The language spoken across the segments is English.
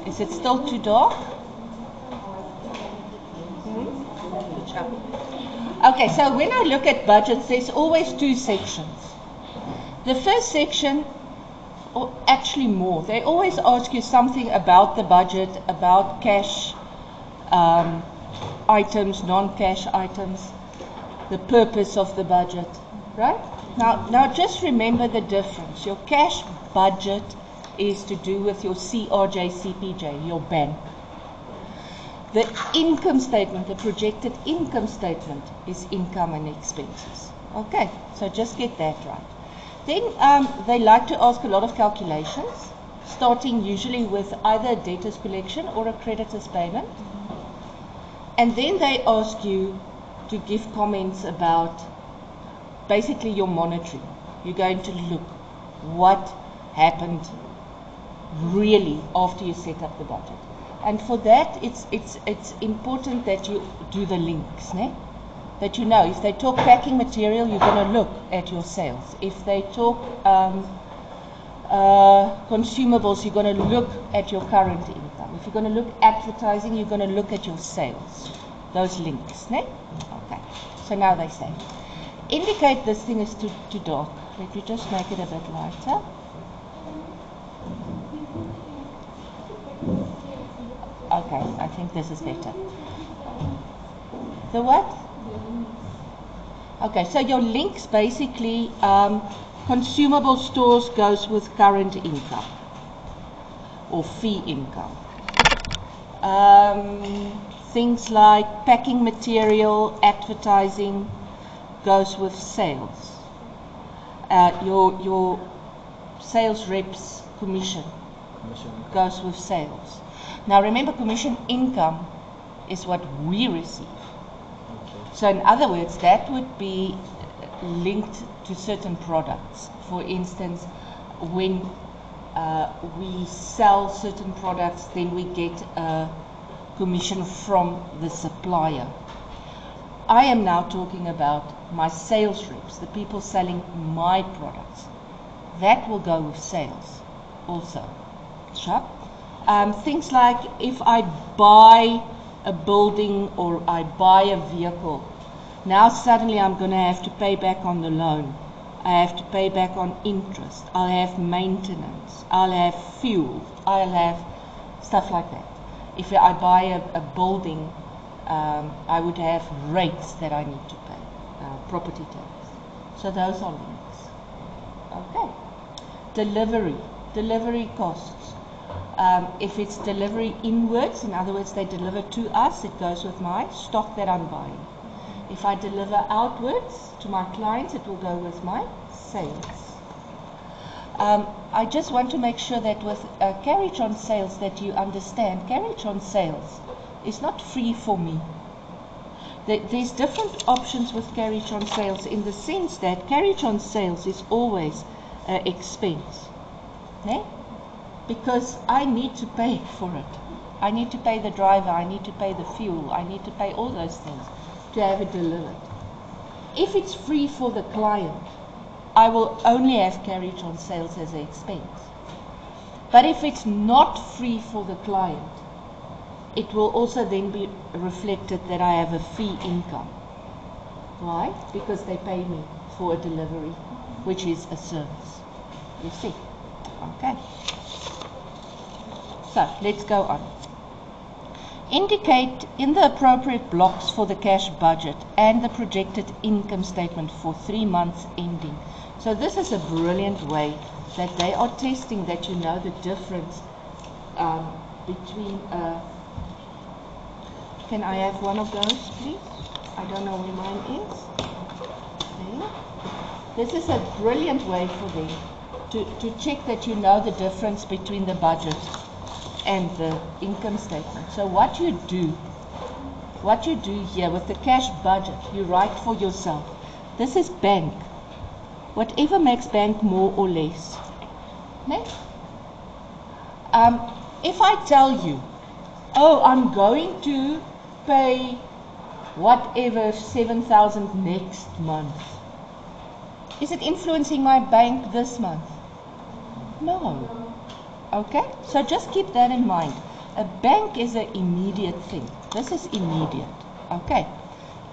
Is it still too dark? Okay, so when I look at budgets, there's always two sections. The first section, or actually more, they always ask you something about the budget, about cash items, non-cash items, the purpose of the budget, right? Now just remember the difference. Your cash budget is to do with your CRJ, CPJ, your bank. The income statement, the projected income statement, is income and expenses. Okay, so just get that right. Then they like to ask a lot of calculations, starting usually with either a debtor's collection or a creditor's payment. And then they ask you to give comments about basically your monitoring. You're going to look what happened really after you set up the budget. And for that, it's important that you do the links, né? That you know, if they talk packing material, you're going to look at your sales. If they talk consumables, you're going to look at your current income. If you're going to look advertising, you're going to look at your sales. Those links, né? Okay. So now they say, indicate this thing is too dark. Let me just make it a bit lighter. Okay, I think this is better. The what? Okay, so your links basically, consumable stores goes with current income or fee income. Things like packing material, advertising goes with sales. Your sales reps commission goes with sales. Now remember, commission income is what we receive. So in other words, that would be linked to certain products. For instance, when we sell certain products, then we get a commission from the supplier. I am now talking about my sales reps, the people selling my products. That will go with sales also. Sure. Things like if I buy a building or I buy a vehicle, now suddenly I'm going to have to pay back on the loan. I have to pay back on interest. I'll have maintenance. I'll have fuel. I'll have stuff like that. If I buy a building, I would have rates that I need to pay, property tax. So those are links. Okay. Delivery costs. If it's delivery inwards, in other words, they deliver to us, it goes with my stock that I'm buying. If I deliver outwards to my clients, it will go with my sales. I just want to make sure that with carriage on sales that you understand, carriage on sales is not free for me. There's different options with carriage on sales in the sense that carriage on sales is always expense. Okay? Because I need to pay for it. I need to pay the driver, I need to pay the fuel, I need to pay all those things to have it delivered. If it's free for the client, I will only have carriage on sales as an expense. But if it's not free for the client, it will also then be reflected that I have a fee income. Why? Because they pay me for a delivery, which is a service. You see? Okay. So, let's go on. Indicate in the appropriate blocks for the cash budget and the projected income statement for 3 months ending. So this is a brilliant way that they are testing that you know the difference between... can I have one of those, please? I don't know where mine is. There. This is a brilliant way for them to check that you know the difference between the budget and the income statement. So what you do here with the cash budget, you write for yourself. This is bank. Whatever makes bank more or less. Next. If I tell you, oh, I'm going to pay whatever 7,000 next month, is it influencing my bank this month? No. Okay, so just keep that in mind. A bank is an immediate thing. This is immediate. Okay.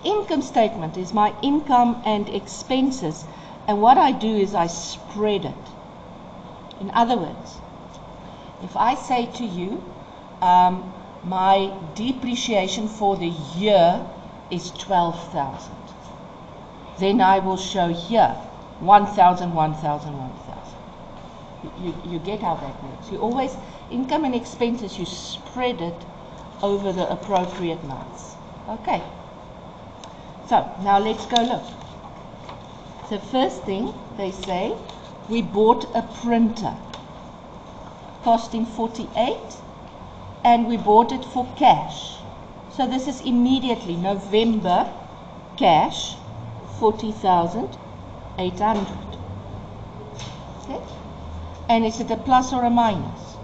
Income statement is my income and expenses, and what I do is I spread it. In other words, if I say to you, my depreciation for the year is 12,000, then I will show here 1,000, 1,000, 1,000. You get how that works. You always, income and expenses, you spread it over the appropriate months. Okay. So, now let's go look. So first thing, they say, we bought a printer costing 48, and we bought it for cash. So this is immediately November cash, 40,800. Okay? And is it a plus or a minus?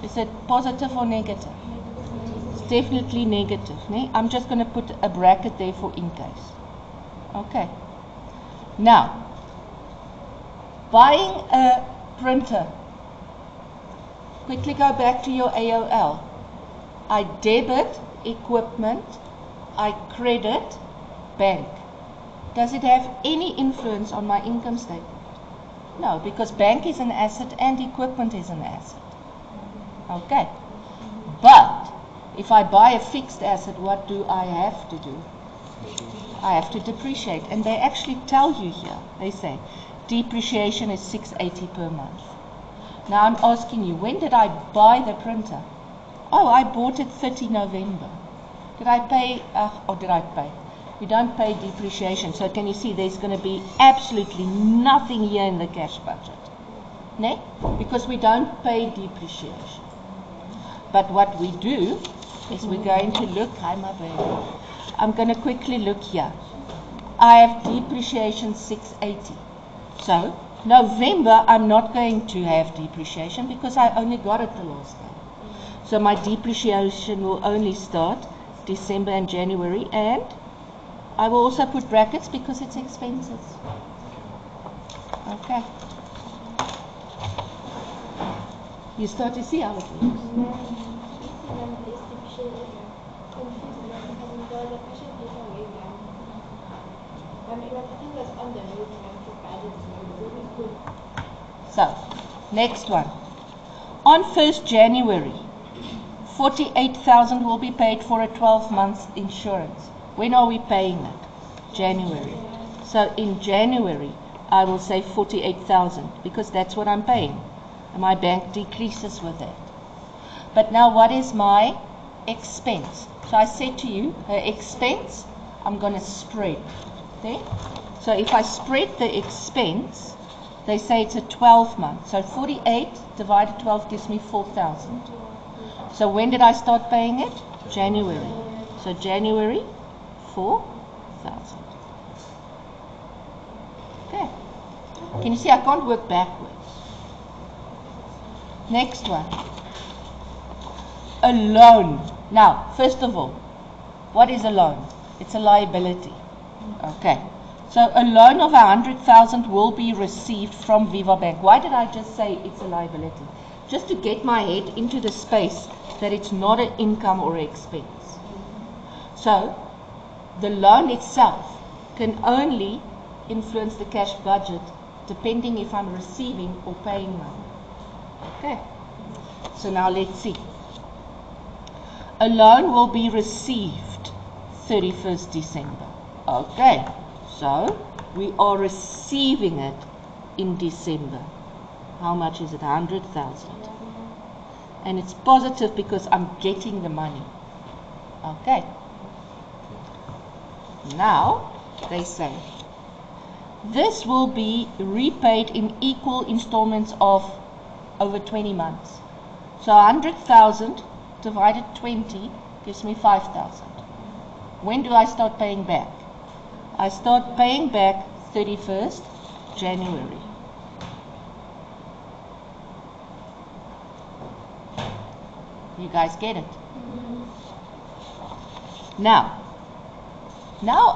Is it positive or negative? It's definitely negative. Nee? I'm just going to put a bracket there for in case. Okay. Now, buying a printer. Quickly go back to your AOL. I debit equipment, I credit bank. Does it have any influence on my income statement? No, because bank is an asset and equipment is an asset. Okay. But if I buy a fixed asset, what do I have to do? I have to depreciate. And they actually tell you here, they say, depreciation is 680 per month. Now I'm asking you, when did I buy the printer? Oh, I bought it 30 November. Did I pay, or did I pay? You don't pay depreciation. So can you see there's going to be absolutely nothing here in the cash budget. Ne? Because we don't pay depreciation. But what we do is we're going to look, hi my baby. I'm going to quickly look here. I have depreciation 680. So November, I'm not going to have depreciation because I only got it the last day. So my depreciation will only start December and January, and I will also put brackets because it's expenses. Okay. You start to see how it works. So, next one. On 1st January, 48,000 will be paid for a 12-month insurance. When are we paying it? January. So in January, I will say 48,000 because that's what I'm paying. And my bank decreases with that. But now what is my expense? So I said to you, her expense, I'm going to spread. Okay? So if I spread the expense, they say it's a 12 month. So 48 divided 12 gives me 4,000. So when did I start paying it? January. So January, 4,000. Okay. Can you see I can't work backwards? Next one. A loan. Now, first of all, what is a loan? It's a liability. Okay. So a loan of 100,000 will be received from Viva Bank. Why did I just say it's a liability? Just to get my head into the space that it's not an income or expense. So the loan itself can only influence the cash budget depending if I'm receiving or paying money. Okay. So now let's see. A loan will be received 31st December. Okay. So we are receiving it in December. How much is it? 100,000. And it's positive because I'm getting the money. Okay. Now, they say, this will be repaid in equal installments of over 20 months. So 100,000 divided 20 gives me 5,000. When do I start paying back? I start paying back 31st January. You guys get it? Now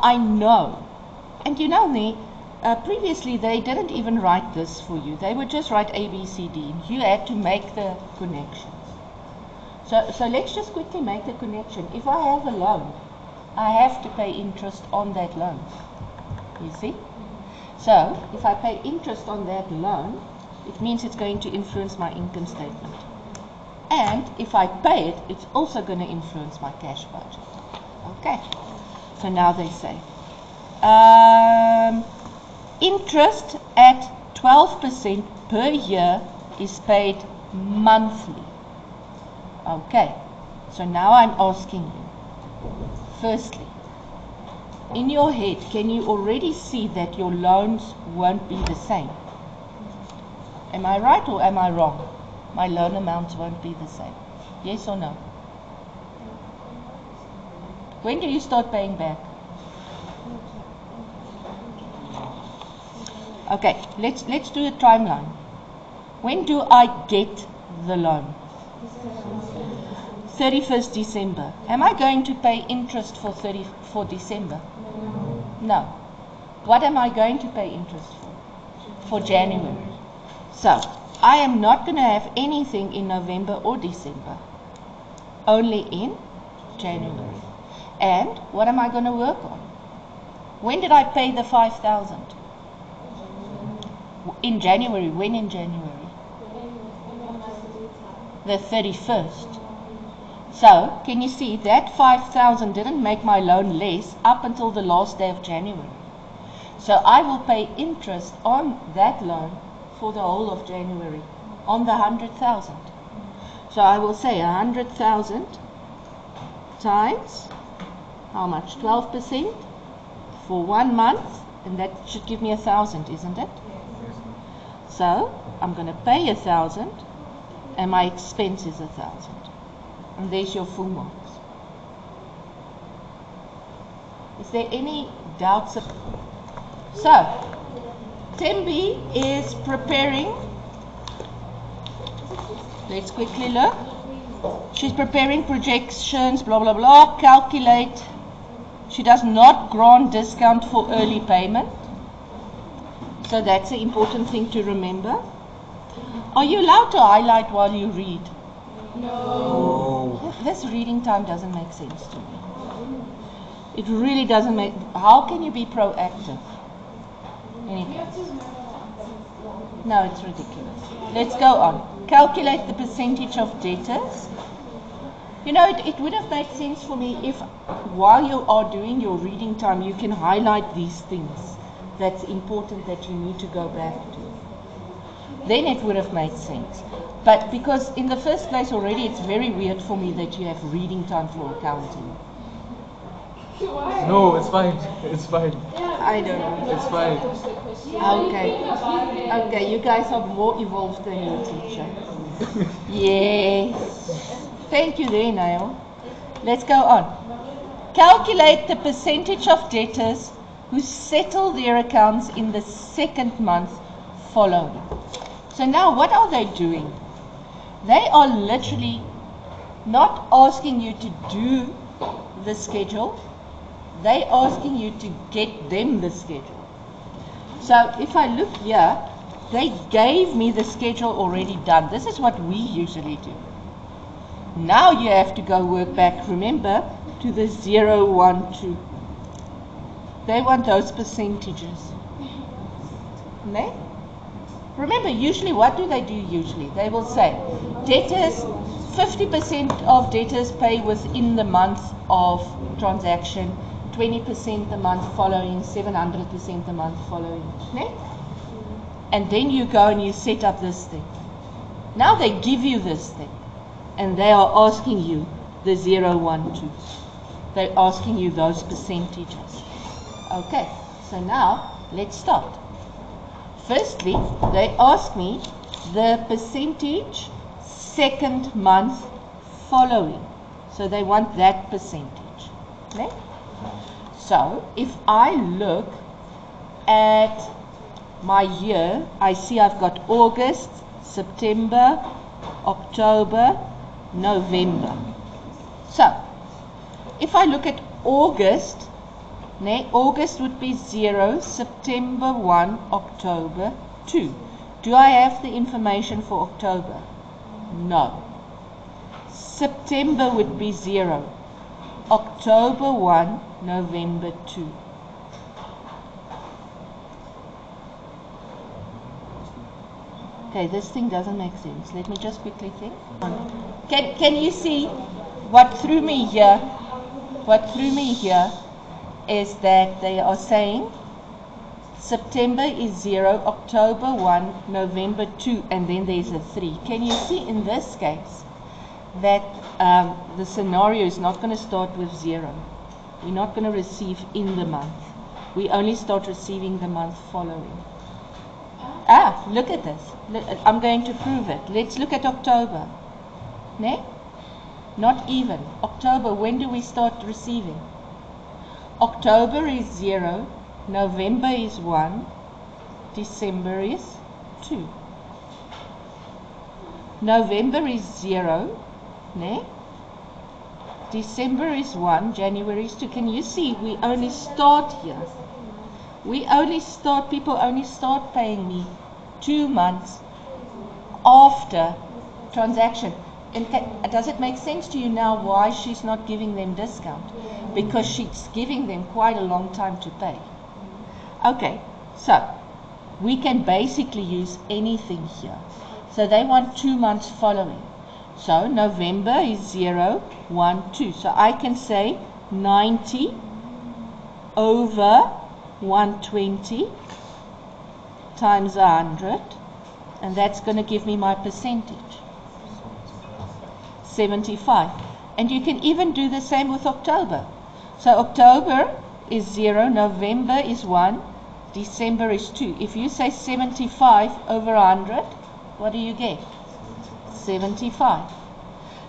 I know, and you know me, Previously, they didn't even write this for you. They would just write A, B, C, D. You had to make the connections. So let's just quickly make the connection. If I have a loan, I have to pay interest on that loan. You see? So if I pay interest on that loan, it means it's going to influence my income statement. And if I pay it, it's also going to influence my cash budget. Okay. So now they say, interest at 12% per year is paid monthly. Okay, so now I'm asking you, firstly, in your head, can you already see that your loans won't be the same? Am I right or am I wrong? My loan amounts won't be the same. Yes or no? When do you start paying back? Okay, let's do a timeline. When do I get the loan? 31st December. Am I going to pay interest for December? No. What am I going to pay interest for? For January. So, I am not going to have anything in November or December. Only in January. And what am I going to work on? When did I pay the 5,000? In January. When in January? The 31st. So, can you see that 5,000 didn't make my loan less up until the last day of January. So I will pay interest on that loan for the whole of January on the 100,000. So I will say 100,000 times how much? 12% for 1 month, and that should give me 1,000, isn't it? So I'm going to pay 1,000 and my expense is 1,000. And there's your full marks. Is there any doubts? So, Tembi is preparing. Let's quickly look. She's preparing projections, blah, blah, blah, calculate. She does not grant discount for early payment. So that's an important thing to remember. Are you allowed to highlight while you read? No. This reading time doesn't make sense to me. It really doesn't make. How can you be proactive? Anyway. No, it's ridiculous. Let's go on. Calculate the percentage of debtors. You know, it would have made sense for me if while you are doing your reading time, you can highlight these things that's important that you need to go back to. Then it would have made sense. But because in the first place already it's very weird for me that you have reading time for accounting. No, it's fine. It's fine. I don't know. It's fine. Okay. Okay, you guys are more evolved than your teacher. Yes. Thank you there, Nail. Let's go on. Calculate the percentage of debtors who settle their accounts in the second month following. So now what are they doing? They are literally not asking you to do the schedule. They are asking you to get them the schedule. So if I look here, they gave me the schedule already done. This is what we usually do. Now you have to go work back, remember, to the 0, 1, 2. They want those percentages. Okay? Remember, usually, what do they do usually? They will say, debtors, 50% of debtors pay within the month of transaction, 20% the month following, 700% the month following. Okay? And then you go and you set up this thing. Now they give you this thing. And they are asking you the 0, 1, 2. They're asking you those percentages. Okay, so now let's start. Firstly, they ask me the percentage second month following. So they want that percentage. Okay? So if I look at my year, I see I've got August, September, October, November. So if I look at August, August would be 0, September 1, October 2. Do I have the information for October? No. September would be 0, October 1, November 2. Okay, this thing doesn't make sense. Let me just quickly think. Can you see what threw me here? What threw me here is that they are saying September is 0, October 1, November 2, and then there's a 3. Can you see in this case that the scenario is not going to start with 0? We're not going to receive in the month. We only start receiving the month following. Look at this. I'm going to prove it. Let's look at October. Not even. October, when do we start receiving? October is 0, November is 1, December is 2. November is 0, December is 1, January is 2. Can you see we only start here? People only start paying me 2 months after transaction. And does it make sense to you now why she's not giving them discount? Because she's giving them quite a long time to pay. Okay, so we can basically use anything here. So they want 2 months following. So November is 0, 1, 2. So I can say 90 over 120 times 100, and that's going to give me my percentage. 75. And you can even do the same with October. So October is 0, November is 1, December is 2. If you say 75 over 100, what do you get? 75.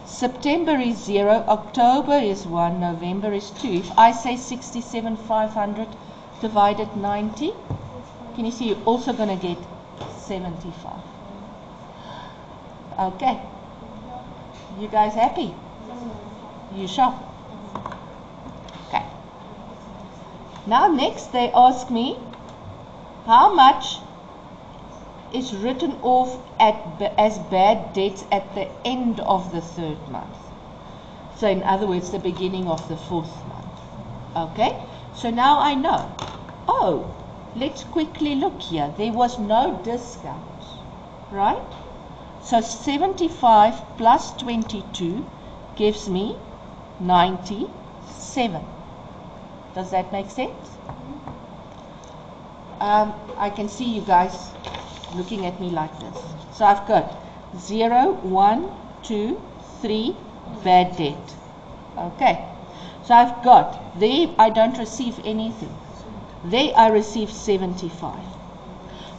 September is 0, October is 1, November is 2. If I say 67,500 divided 90, can you see you're also going to get 75. Okay. You guys happy? You sure? Okay. Now next they ask me how much is written off as bad debts at the end of the 3rd month. So in other words, the beginning of the 4th month. Okay? So now I know. Oh, let's quickly look here. There was no discount, right? So 75 plus 22 gives me 97. Does that make sense? I can see you guys looking at me like this. So I've got 0, 1, 2, 3, bad debt. Okay. So I've got, there I don't receive anything. There I receive 75.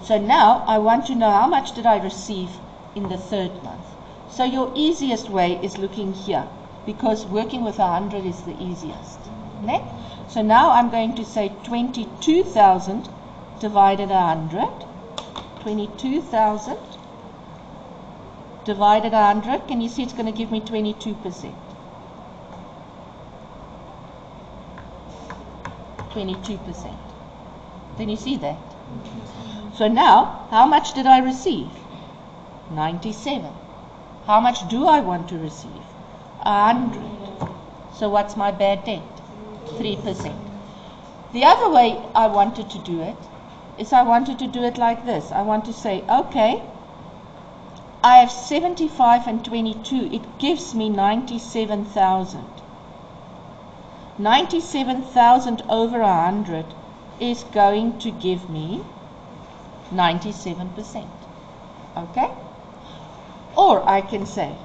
So now I want to know how much did I receive in the 3rd month. So your easiest way is looking here, because working with 100 is the easiest. Ne? So now I'm going to say 22,000 divided 100. 22,000 divided 100. Can you see it's going to give me 22%? 22%. Can you see that? So now, how much did I receive? 97. How much do I want to receive? 100. So what's my bad debt? 3%. The other way I wanted to do it is I wanted to do it like this. I want to say, okay, I have 75 and 22. It gives me 97,000. 97,000 over 100 is going to give me 97%. Okay? Or I can say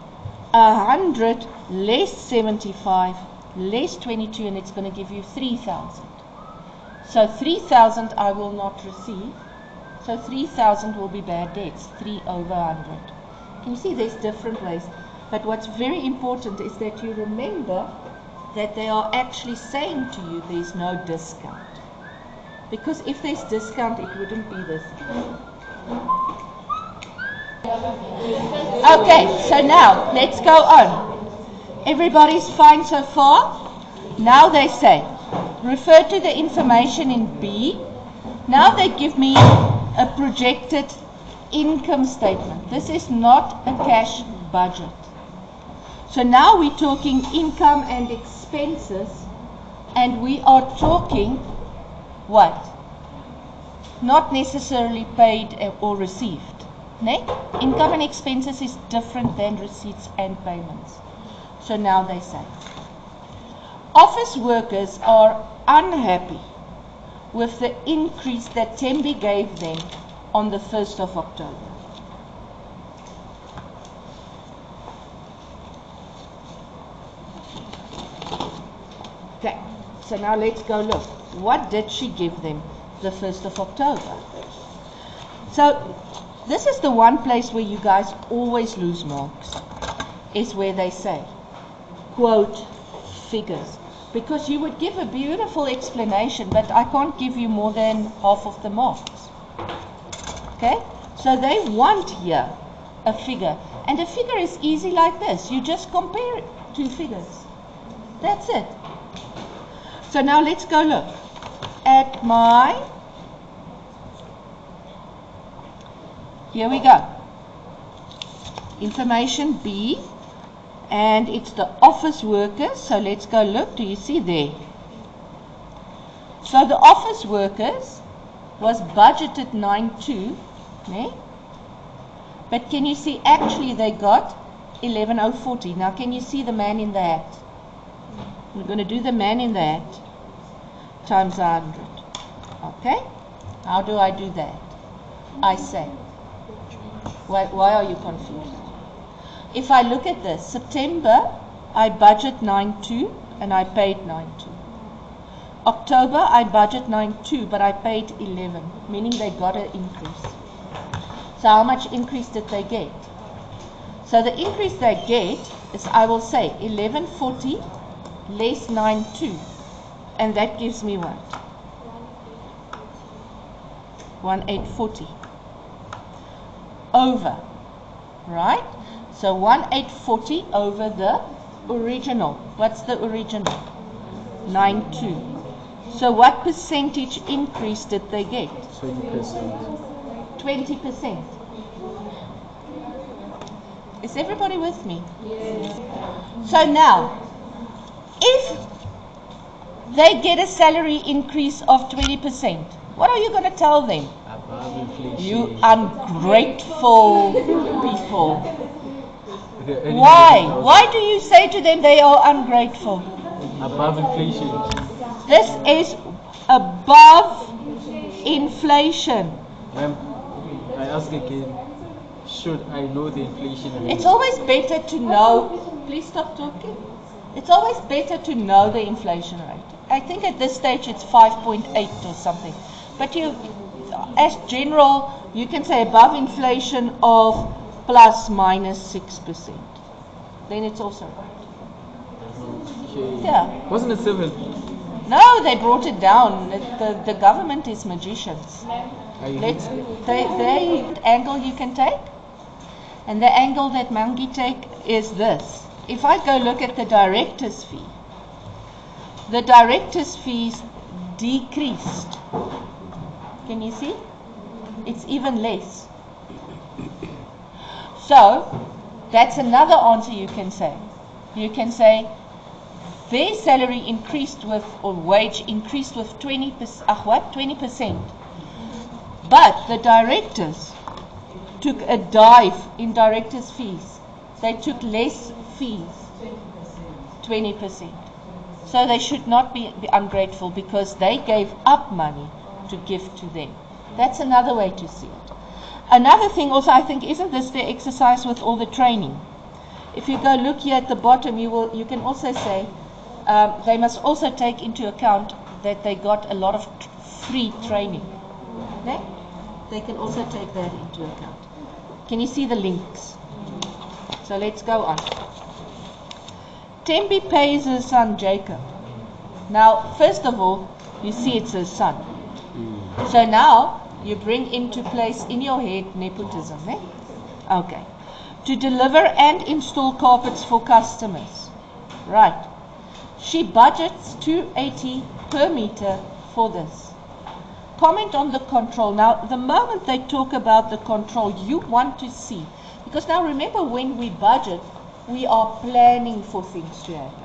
100 less 75 less 22, and it's going to give you 3,000. So 3,000 I will not receive. So 3,000 will be bad debts, 3 over 100. Can you see there's different ways? But what's very important is that you remember that they are actually saying to you there's no discount. Because if there's discount, it wouldn't be this. Okay, so now let's go on. Everybody's fine so far? Now they say refer to the information in B. Now they give me a projected income statement. This is not a cash budget. So now we're talking income and expenses, and we are talking what? Not necessarily paid or received. Ne? Income and expenses is different than receipts and payments. So now they say, office workers are unhappy with the increase that Tembi gave them on the 1st of October. Okay, so now let's go look. What did she give them the 1st of October? So this is the one place where you guys always lose marks, is where they say, quote, figures. Because you would give a beautiful explanation, but I can't give you more than half of the marks. Okay? So they want here a figure. And a figure is easy like this. You just compare two figures. That's it. So now let's go look at my, here we go, information B, and it's the office workers. So let's go look. Do you see there? So the office workers was budgeted 9.2, né? But can you see actually they got 11,040. Now can you see the man in the hat? We're going to do the man in the hat times 100. Okay? How do I do that? I say, why are you confused? If I look at this, September, I budget 9.2 and I paid 9.2. October, I budget 9.2 but I paid 11, meaning they got an increase. So how much increase did they get? So the increase they get is, I will say, 1140 less 9.2, and that gives me what? 1840 over, right? So 1840 over the original. What's the original? 9.2. So what percentage increase did they get? 20%. 20%. Is everybody with me? Yes. So now, if they get a salary increase of 20%, what are you going to tell them? Above inflation. You ungrateful people. Why? Why do you say to them they are ungrateful? Above inflation. This is above inflation. Ma'am, I ask again, should I know the inflation rate? It's always better to know. Please stop talking. It's always better to know the inflation rate. I think at this stage it's 5.8 or something. But you, as general, you can say above inflation of plus minus 6%. Then it's also right. Okay. Yeah. Wasn't it 7? No, they brought it down. The government is magicians. They angle you can take, and the angle that Mangi take is this. If I go look at the director's fee, the director's fees decreased. Can you see? It's even less. So that's another answer you can say. You can say their salary increased with, or wage increased with 20%. 20%. But the directors took a dive in directors' fees. They took less fees, 20%. So they should not be ungrateful because they gave up money to give to them. That's another way to see it. Another thing also, I think, isn't this the exercise with all the training? If you go look here at the bottom, you can also say they must also take into account that they got a lot of free training. Okay? They can also take that into account. Can you see the links? So let's go on. Tembi pays her son Jacob. Now, first of all, you see it's her son. So now you bring into place in your head nepotism. Eh? Okay. To deliver and install carpets for customers. Right. She budgets 280 per meter for this. Comment on the control. Now, the moment they talk about the control, you want to see. Because now remember, when we budget, we are planning for things to happen.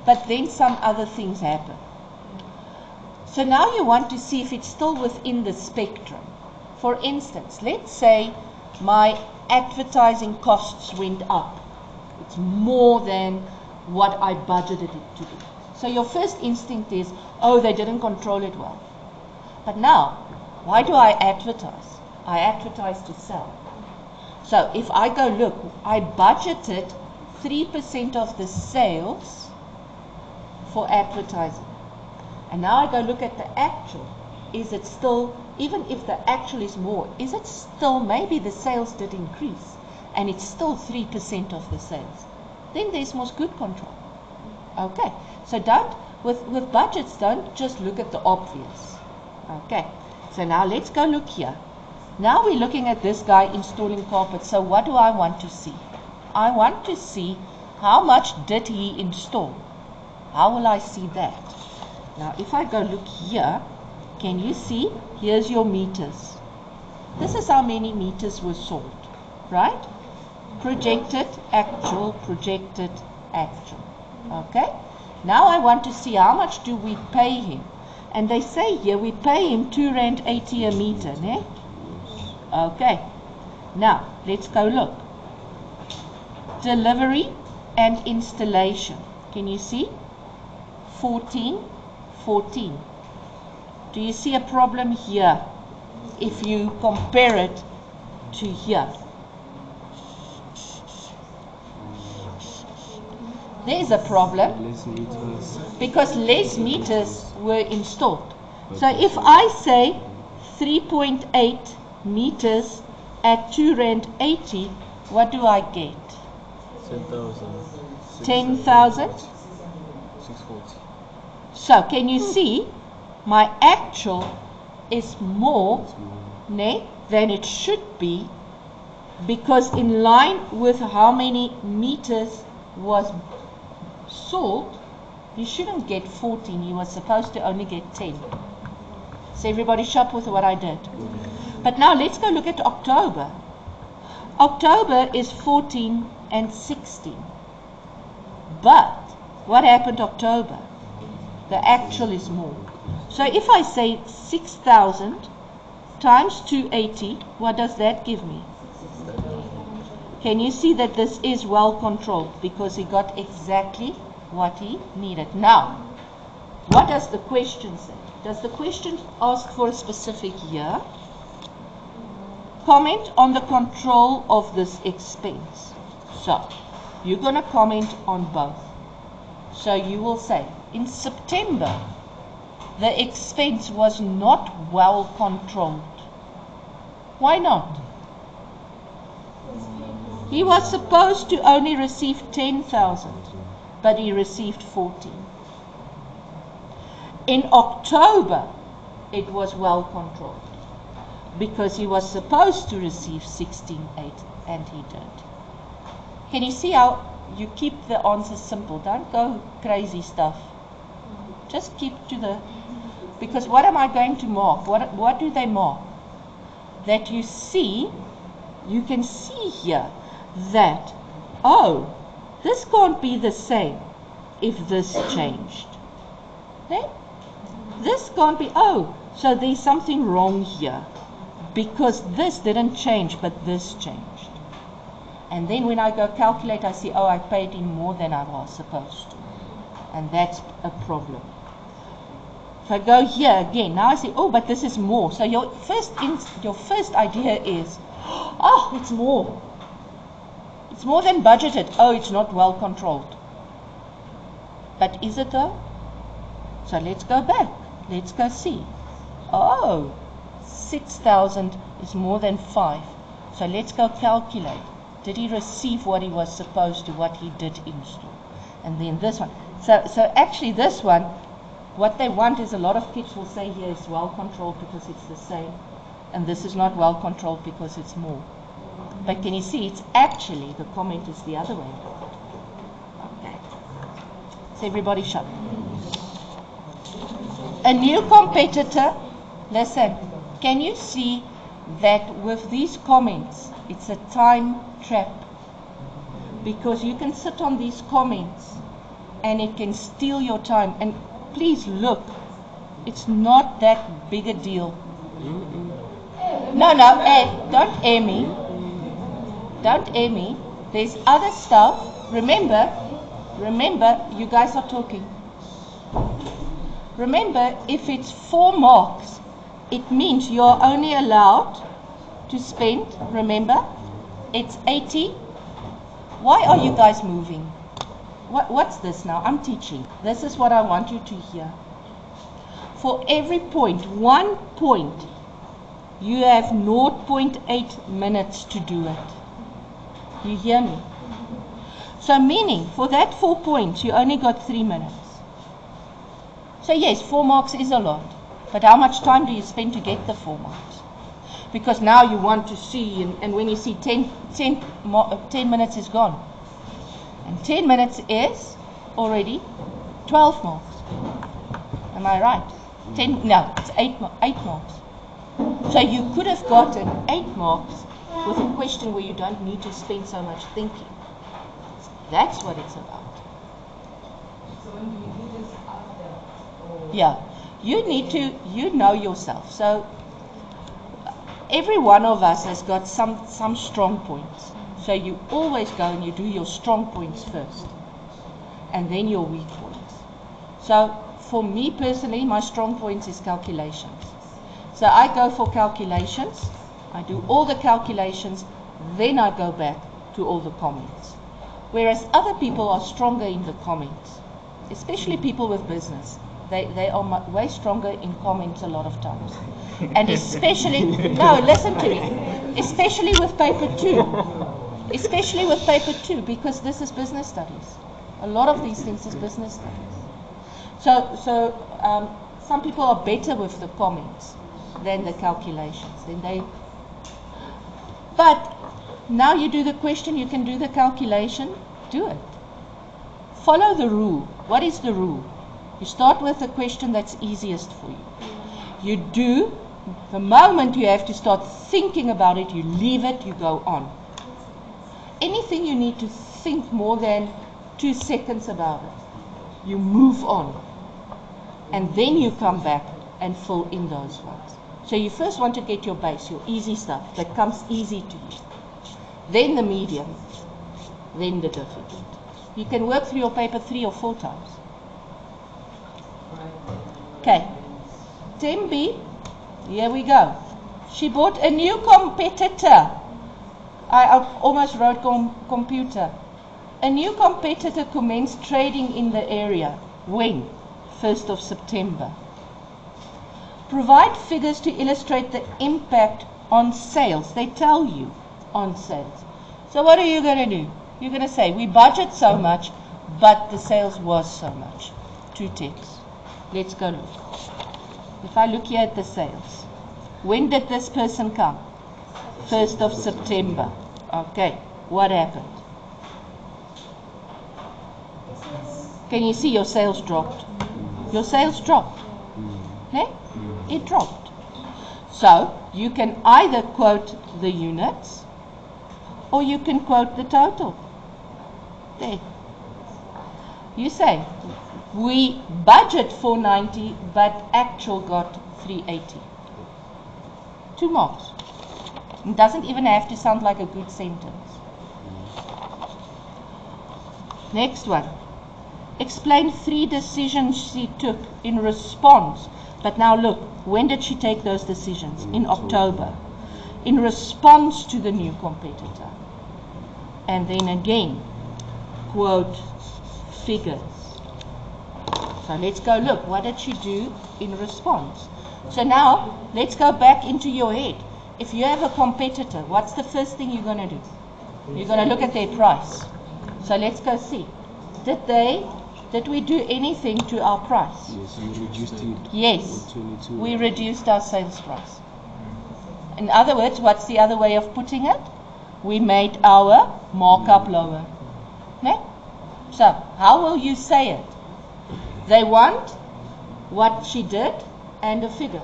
But then some other things happen. So now you want to see if it's still within the spectrum. For instance, let's say my advertising costs went up. It's more than what I budgeted it to be. So your first instinct is, oh, they didn't control it well. But now, why do I advertise? I advertise to sell. So if I go look, I budgeted 3% of the sales for advertising. And now I go look at the actual. Is it still, even if the actual is more, is it still, maybe the sales did increase and it's still 3% of the sales. Then there's most good control. Okay, so with budgets, don't just look at the obvious. Okay, so now let's go look here. Now we're looking at this guy installing carpet. So what do I want to see? I want to see how much did he install. How will I see that? Now if I go look here, can you see? Here's your meters. This is how many meters were sold, right? Projected, actual, projected, actual. Okay? Now I want to see how much do we pay him. And they say here we pay him R2.80 a meter, ne? Okay. Now, let's go look. Delivery and installation. Can you see? 14, 14. Do you see a problem here if you compare it to here? There is a problem because less meters were installed. So if I say 3.8 meters at R2.80, what do I get? 10,000. 10,000? 640. So can you see my actual is more than it should be, because in line with how many meters was sold, he shouldn't get 14, he was supposed to only get 10. So everybody shop with what I did. But now let's go look at October. October is 14 and 16. But what happened October? The actual is more. So if I say 6,000 times 280, what does that give me? Can you see that this is well controlled because he got exactly what he needed? Now, what does the question say? Does the question ask for a specific year? Comment on the control of this expense. So, you're going to comment on both. So you will say, in September, the expense was not well controlled. Why not? He was supposed to only receive 10,000, but he received 14. In October, it was well controlled because he was supposed to receive 16.8 and he did. Can you see how you keep the answers simple? Don't go crazy stuff. Just keep to the, because what am I going to mark? What do they mark? That you see, you can see here that, oh, this can't be the same if this changed. Okay? This can't be, oh, so there's something wrong here because this didn't change, but this changed. And then when I go calculate, I see, oh, I paid him more than I was supposed to. And that's a problem. If I go here again, now I see, oh, but this is more. So your first idea is, oh, it's more. It's more than budgeted. Oh, it's not well controlled. But is it though? So let's go back. Let's go see. Oh, 6,000 is more than 5. So let's go calculate. Did he receive what he was supposed to, what he did install? And then this one. So actually this one, what they want is, a lot of kids will say here is well controlled because it's the same. And this is not well controlled because it's more. But can you see, it's actually, the comment is the other way. Okay. So everybody shut. a new competitor, listen, can you see that with these comments, it's a time trap? Because you can sit on these comments and it can steal your time. And please look, it's not that big a deal. No, don't air me. Don't air me. There's other stuff. Remember, you guys are talking. Remember, if it's 4 marks, it means you're only allowed to spend, remember, it's 80. Why are you guys moving? What's this now? I'm teaching. This is what I want you to hear. For every point, 1 point, you have 0.8 minutes to do it. You hear me? So meaning, for that 4 points, you only got 3 minutes. So yes, 4 marks is a lot. But how much time do you spend to get the 4 marks? Because now you want to see, and when you see 10 minutes is gone. And 10 minutes is already 12 marks. Am I right? 10, no, it's 8 marks. So you could have gotten 8 marks with a question where you don't need to spend so much thinking. That's what it's about. So when do you do this after? Yeah, you know yourself. So every one of us has got some strong points. So you always go and you do your strong points first, and then your weak points. So for me personally, my strong points is calculations. So I go for calculations, I do all the calculations, then I go back to all the comments. Whereas other people are stronger in the comments, especially people with business. They are way stronger in comments a lot of times. And especially, no, listen to me, especially with paper 2. Especially with paper 2, because this is business studies. A lot of these things is business studies. So some people are better with the comments than the calculations. But now you do the question, you can do the calculation, do it. Follow the rule. What is the rule? You start with the question that's easiest for you. You do, the moment you have to start thinking about it, you leave it, you go on. Anything you need to think more than 2 seconds about it, you move on. And then you come back and fill in those ones. So you first want to get your base, your easy stuff that comes easy to you. Then the medium, then the difficult. You can work through your paper 3 or 4 times. Okay, Tembi, here we go. She bought a new competitor. I almost wrote computer. A new competitor commenced trading in the area. When? 1st of September. Provide figures to illustrate the impact on sales. They tell you on sales. So what are you going to do? You're going to say, we budget so much, but the sales was so much. 2 ticks. Let's go look. If I look here at the sales, when did this person come? 1st of September. Okay, what happened? Can you see your sales dropped? Your sales dropped. Okay? It dropped. So, you can either quote the units or you can quote the total. There. You say, we budget 490, but actual got 380. 2 marks. It doesn't even have to sound like a good sentence. Next one. Explain 3 decisions she took in response. But now look, when did she take those decisions? In October. In response to the new competitor. And then again, quote figures. So let's go look, what did she do in response? So now, let's go back into your head. If you have a competitor, what's the first thing you're going to do? You're going to look at their price. So let's go see. Did we do anything to our price? Yes, we reduced it. Yes, 22. we reduced our sales price. In other words, what's the other way of putting it? We made our markup lower. Okay? So, how will you say it? They want what she did and a figure.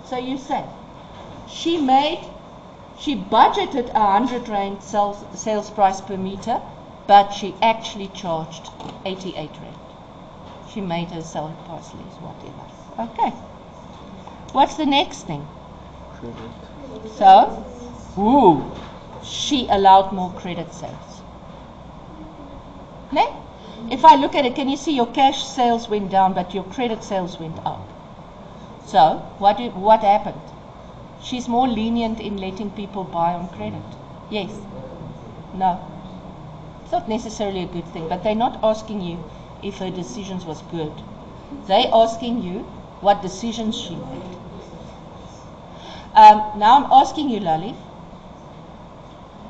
So you say, she budgeted 100 Rand sales price per meter, but she actually charged 88 Rand. She made her sell price less, whatever. Okay. What's the next thing? Credit. So, she allowed more credit sales. Ne? If I look at it, can you see your cash sales went down, but your credit sales went up? So, what happened? She's more lenient in letting people buy on credit. Yes? No? It's not necessarily a good thing, but they're not asking you if her decisions was good. They're asking you what decisions she made. Now I'm asking you, Lali,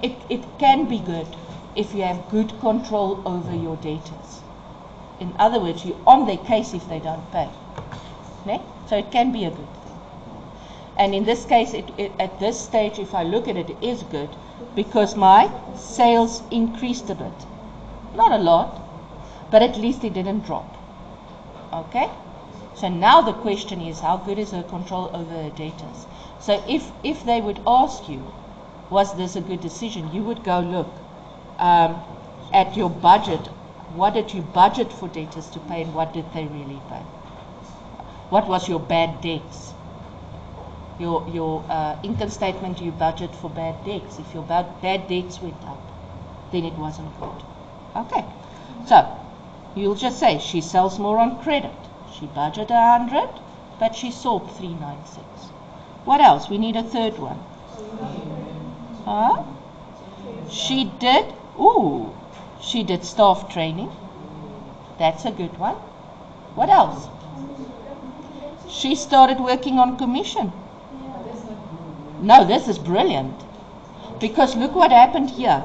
it can be good if you have good control over your debtors. In other words, you're on their case if they don't pay. Ne? So it can be a good thing. And in this case, at this stage, if I look at it, it is good because my sales increased a bit. Not a lot, but at least it didn't drop. Okay? So now the question is, how good is her control over her debtors? So if they would ask you, was this a good decision, you would go look at your budget. What did you budget for debtors to pay and what did they really pay? What was your bad debts? Your income statement, you budget for bad debts. If your bad debts went up, then it wasn't good. Okay, so you'll just say she sells more on credit. She budgeted 100, but she sold 396. What else? We need a third one. She did staff training. That's a good one. What else? She started working on commission. No, this is brilliant. Because look what happened here.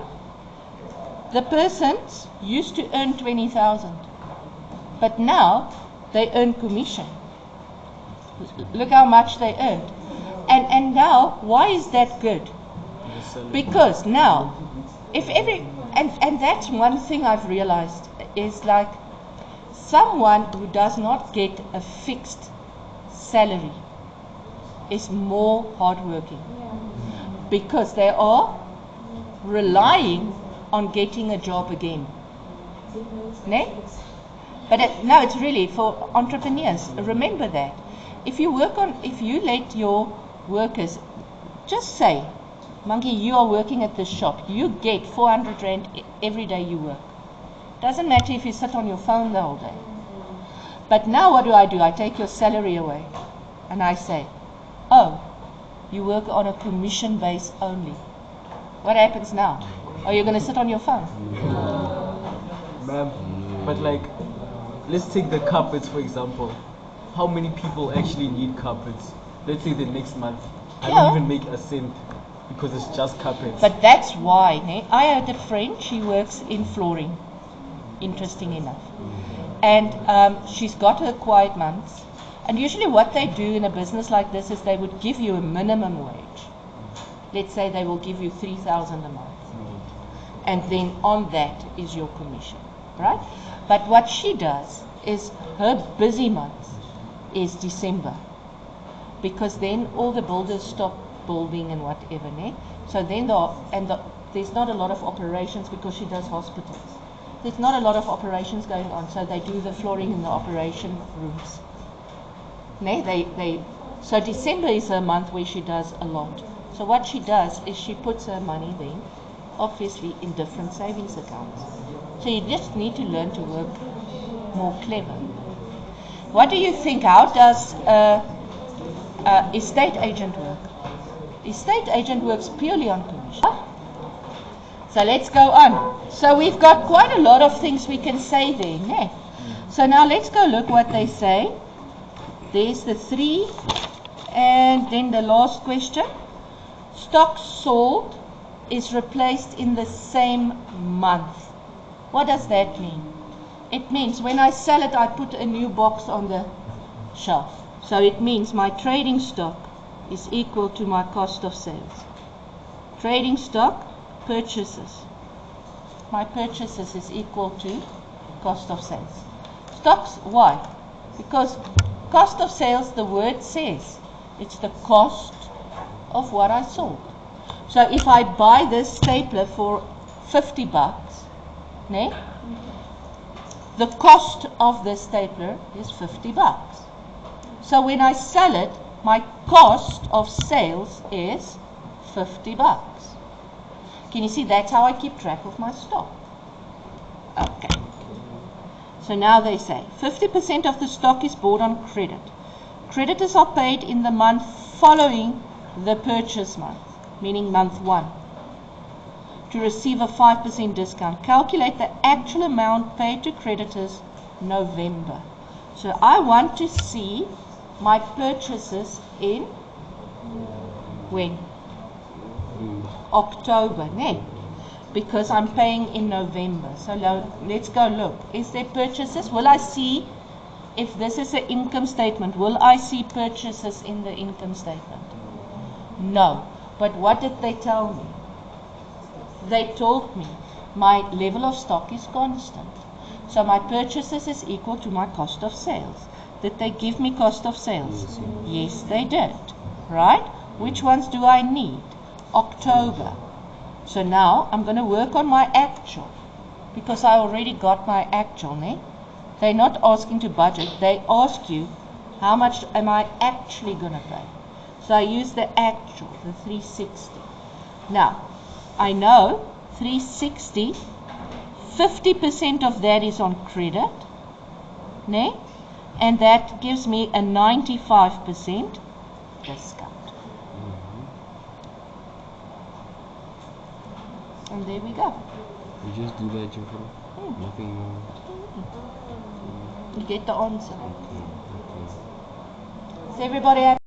The persons used to earn 20,000, but now they earn commission. Look how much they earned. And now, why is that good? Because now, and that's one thing I've realized, is like someone who does not get a fixed salary is more hardworking because they are relying on getting a job again. Ne? But no, it's really for entrepreneurs. Remember that. If you let your workers, just say, Monkey, you are working at this shop. You get 400 Rand every day you work. Doesn't matter if you sit on your phone the whole day. But now what do? I take your salary away. And I say, oh, you work on a commission base only. What happens now? Are you going to sit on your phone? Ma'am, but like, let's take the carpets for example. How many people actually need carpets? Let's say the next month, I don't even make a cent because it's just carpets. But that's why, I had a friend, she works in flooring, interesting enough. And she's got her quiet months. And usually what they do in a business like this is they would give you a minimum wage. Let's say they will give you 3,000 a month. And then on that is your commission, right? But what she does is her busy month is December. Because then all the builders stop building and whatever, ne? So then there's not a lot of operations because she does hospitals. There's not a lot of operations going on, so they do the flooring in the operation rooms. Ne? So December is her month where she does a lot. So what she does is she puts her money then, obviously, in different savings accounts. So you just need to learn to work more clever. What do you think? How does estate agent work? Estate agent works purely on commission. So let's go on. So we've got quite a lot of things we can say there. Ne? So now let's go look what they say. There's the 3, and then the last question. Stock sold is replaced in the same month. What does that mean? It means when I sell it, I put a new box on the shelf. So it means my trading stock is equal to my cost of sales. Trading stock, purchases. My purchases is equal to cost of sales. Stocks, why? Because Cost of sales, the word says, it's the cost of what I sold. So if I buy this stapler for $50, ne? The cost of this stapler is $50. So when I sell it, my cost of sales is $50. Can you see that's how I keep track of my stock? Okay. So now they say 50% of the stock is bought on credit. Creditors are paid in the month following the purchase month, meaning month 1, to receive a 5% discount. Calculate the actual amount paid to creditors November. So I want to see my purchases in when? October, ne? Because I'm paying in November. So let's go look. Is there purchases? Will I see, if this is an income statement, will I see purchases in the income statement? No. But what did they tell me? They told me my level of stock is constant. So my purchases is equal to my cost of sales. Did they give me cost of sales? Yes, they did. Right? Which ones do I need? October. So now I'm going to work on my actual, because I already got my actual, ne? They're not asking to budget. They ask you, how much am I actually going to pay? So I use the actual, the 360. Now, I know 360, 50% of that is on credit, ne? And that gives me a 95% discount. And there we go. You just do that, Jeffrey. Nothing more. You get the answer. Okay. Is everybody happy?